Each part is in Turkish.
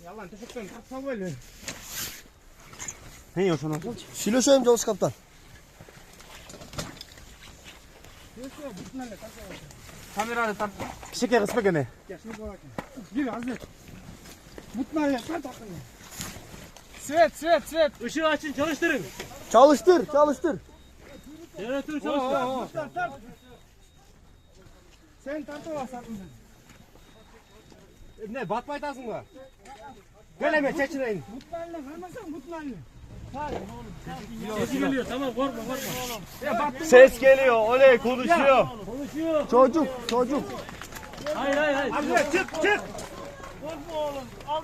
Yalan teşekkür kaptan böyle. Ne yiyorsun o? Siloşayım Jolus kaptan. Kamerayı tam şeker kısmı gene. Ya şimdi bak. Gir Hazret. Mutlar ya sen takın. Svet. Işığı açın, çalıştırın. Çalıştır. Jeneratörü çalıştırın. Tart. Sen tartı Ne batmaytasın mı? Geleme çeçineyin. Mutlarla vermezsen mutlarla. Sesi geliyor, tamam korkma. Ses geliyor. Oley konuşuyor. Konuşuyor. Çocuk. Hayır. Hadi çık.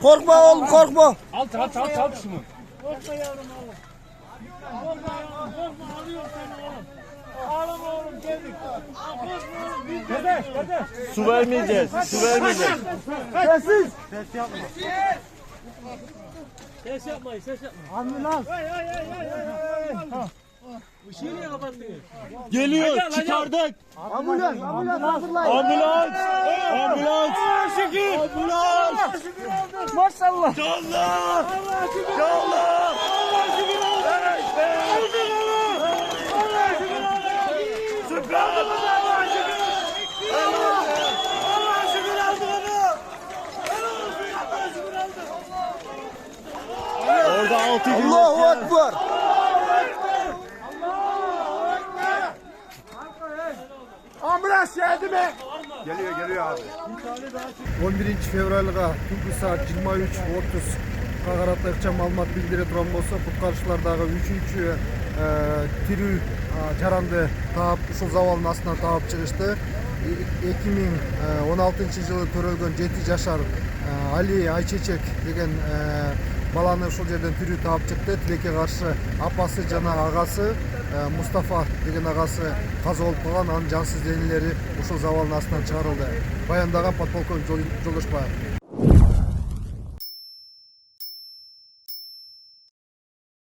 Korkma oğlum korkma. Al şunu. Korkma yavrum oğlum. Korkma alıyorum seni oğlum. Ağlama oğlum geldik. Korkma oğlum. Kardeş. Su vermeyeceğiz. Sessiz. Ses yapmayın. Ambulans. Işığı niye kapattınız? Geliyor. Hadi. Çıkardık. Ambulans hazırlayın. Ambulans. Maşallah. Allah. Orada 6 gün. Allahu Ekber. Ambulans geldi mi? Geliyor abi. 11 fevralga tungi saat 23:30 Kagaratda ыкчам маалымат билдире турган болсо куткаруучулардагы 3-чү тирүү жаранды таап ушул завалдын астынан таап чыгышты. 2016-жылы төрөлгөн 7 жашар Али Айчечек деген баланы ушул жерден тирүү таап чыкты. Тилекке каршы апасы жана агасы Мустафа деген агасы каза болуп калган, анын жансыз денелери ушул завалдын астынан чыгарылды. Баяндаган подполковник Жолдошбаев.